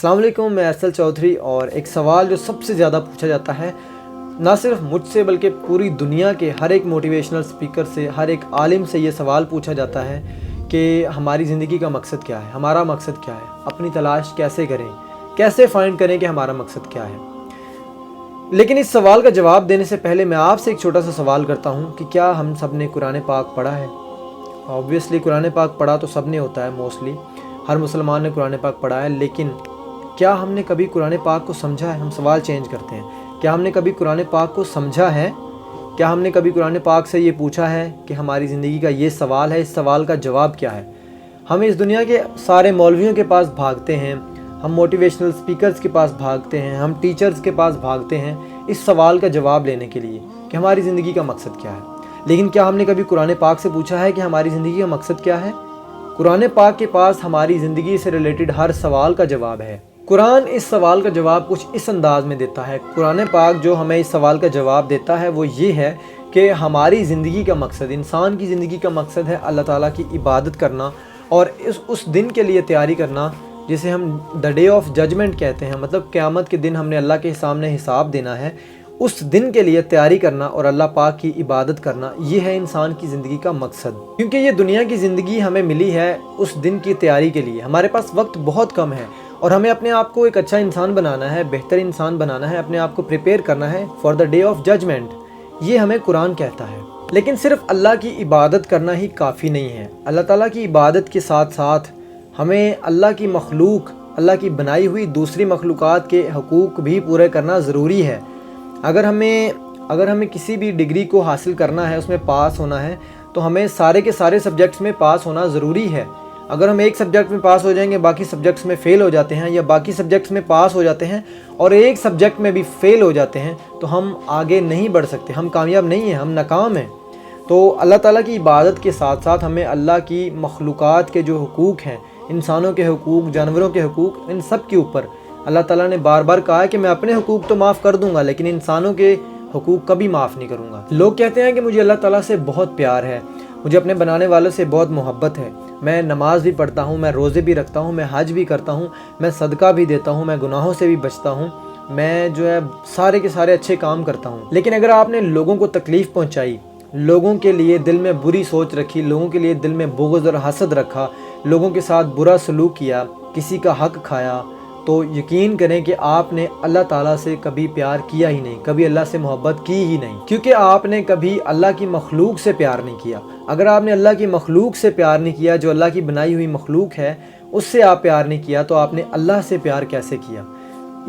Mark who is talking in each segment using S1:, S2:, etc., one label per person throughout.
S1: अस्सलाम वालेकुम, मैं अरसल चौधरी। और एक सवाल जो सबसे ज़्यादा पूछा जाता है ना सिर्फ मुझसे बल्कि पूरी दुनिया के हर एक मोटिवेशनल स्पीकर से, हर एक आलिम से ये सवाल पूछा जाता है कि हमारी ज़िंदगी का मकसद क्या है, हमारा मकसद क्या है, अपनी तलाश कैसे करें, कैसे फाइंड करें कि हमारा मकसद क्या है। लेकिन इस सवाल का जवाब देने से पहले मैं आपसे एक छोटा सा सवाल करता हूँ कि क्या हम सब ने कुरान पाक पढ़ा है। ऑब्वियसली कुरान पाक पढ़ा तो सब ने होता है, मोस्टली हर मुसलमान ने कुरान पाक पढ़ा है, लेकिन क्या हमने कभी कुरान पाक को समझा है। हम सवाल चेंज करते हैं, क्या हमने कभी कुरान पाक को समझा है, क्या हमने कभी कुरान पाक से ये पूछा है कि हमारी ज़िंदगी का ये सवाल है, इस सवाल का जवाब क्या है। हम इस दुनिया के सारे मौलवियों के पास भागते हैं, हम मोटिवेशनल स्पीकर्स के पास भागते हैं, हम टीचर्स के पास भागते हैं इस सवाल का जवाब लेने के लिए कि हमारी ज़िंदगी का मकसद क्या है। लेकिन क्या हमने कभी कुरान पाक से पूछा है कि हमारी ज़िंदगी का मकसद क्या है। कुरान पाक के पास हमारी ज़िंदगी से रिलेटेड हर सवाल का जवाब है। कुरान इस सवाल का जवाब कुछ इस अंदाज़ में देता है। कुरान पाक जो हमें इस सवाल का जवाब देता है वो ये है कि हमारी ज़िंदगी का मकसद, इंसान की ज़िंदगी का मकसद है अल्लाह ताला की इबादत करना और उस दिन के लिए तैयारी करना जिसे हम द डे ऑफ जजमेंट कहते हैं। मतलब क़यामत के दिन हमने अल्लाह के सामने हिसाब देना है, उस दिन के लिए तैयारी करना और अल्लाह पाक की इबादत करना, ये है इंसान की ज़िंदगी का मकसद। क्योंकि ये दुनिया की ज़िंदगी हमें मिली है उस दिन की तैयारी के लिए। हमारे पास वक्त बहुत कम है और हमें अपने आप को एक अच्छा इंसान बनाना है, बेहतर इंसान बनाना है, अपने आप को प्रिपेयर करना है for the day of judgement. ये हमें कुरान कहता है। लेकिन सिर्फ अल्लाह की इबादत करना ही काफ़ी नहीं है। अल्लाह ताला की इबादत के साथ साथ हमें अल्लाह की मखलूक, अल्लाह की बनाई हुई दूसरी मखलूक़ात के हकूक़ भी पूरे करना ज़रूरी है। अगर हमें किसी भी डिग्री को हासिल करना है, उसमें पास होना है, तो हमें सारे के सारे सब्जेक्ट्स में पास होना ज़रूरी है। अगर हम एक सब्जेक्ट में पास हो जाएंगे, बाकी सब्जेक्ट्स में फ़ेल हो जाते हैं, या बाकी सब्जेक्ट्स में पास हो जाते हैं और एक सब्जेक्ट में भी फ़ेल हो जाते हैं, तो हम आगे नहीं बढ़ सकते, हम कामयाब नहीं हैं, हम नाकाम हैं। तो अल्लाह ताला की इबादत के साथ साथ हमें अल्लाह की मखलूक़ात के जो हुकूक़ हैं, इंसानों के हुकूक़, जानवरों के हुकूक़, इन सब के ऊपर अल्लाह ताला ने बार बार कहा है कि मैं अपने हुकूक़ तो माफ़ कर दूँगा लेकिन इंसानों के हुकूक़ कभी माफ़ नहीं करूँगा। लोग कहते हैं कि मुझे अल्लाह ताला से बहुत प्यार है, मुझे अपने बनाने वालों से बहुत मोहब्बत है, मैं नमाज़ भी पढ़ता हूँ, मैं रोज़े भी रखता हूँ, मैं हज भी करता हूँ, मैं सदका भी देता हूँ, मैं गुनाहों से भी बचता हूँ, मैं जो है सारे के सारे अच्छे काम करता हूँ। लेकिन अगर आपने लोगों को तकलीफ़ पहुँचाई, लोगों के लिए दिल में बुरी सोच रखी, लोगों के लिए दिल में बुग़्ज़ और हसद रखा, लोगों के साथ बुरा सलूक किया, किसी का हक़ खाया, तो यकीन करें कि आपने अल्लाह ताला से कभी प्यार किया ही नहीं, कभी अल्लाह से मोहब्बत की ही नहीं, क्योंकि आपने कभी अल्लाह की मखलूक से प्यार नहीं किया। अगर आपने अल्लाह की मखलूक से प्यार नहीं किया, जो अल्लाह की बनाई हुई मखलूक है, उससे आप प्यार नहीं किया, तो आपने अल्लाह से प्यार कैसे किया।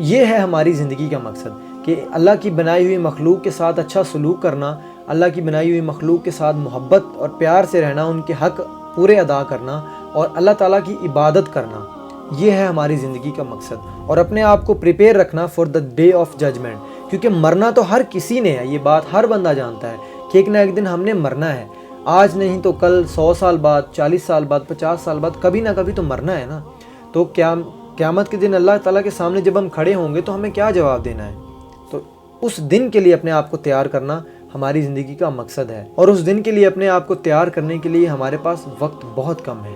S1: ये है हमारी ज़िंदगी का मकसद कि अल्लाह की बनाई हुई मखलूक के साथ अच्छा सलूक करना, अल्लाह की बनाई हुई मखलूक के साथ मोहब्बत और प्यार से रहना, उनके हक़ पूरे अदा करना और अल्लाह ताला की इबादत करना, ये है हमारी ज़िंदगी का मकसद। और अपने आप को प्रिपेयर रखना for the day of judgement, क्योंकि मरना तो हर किसी ने है, ये बात हर बंदा जानता है कि एक ना एक दिन हमने मरना है। आज नहीं तो कल, 100 साल बाद, 40 साल बाद, 50 साल बाद, कभी ना कभी तो मरना है ना। तो क़यामत के दिन अल्लाह ताला के सामने जब हम खड़े होंगे तो हमें क्या जवाब देना है। तो उस दिन के लिए अपने आप को तैयार करना हमारी ज़िंदगी का मकसद है, और उस दिन के लिए अपने आप को तैयार करने के लिए हमारे पास वक्त बहुत कम है।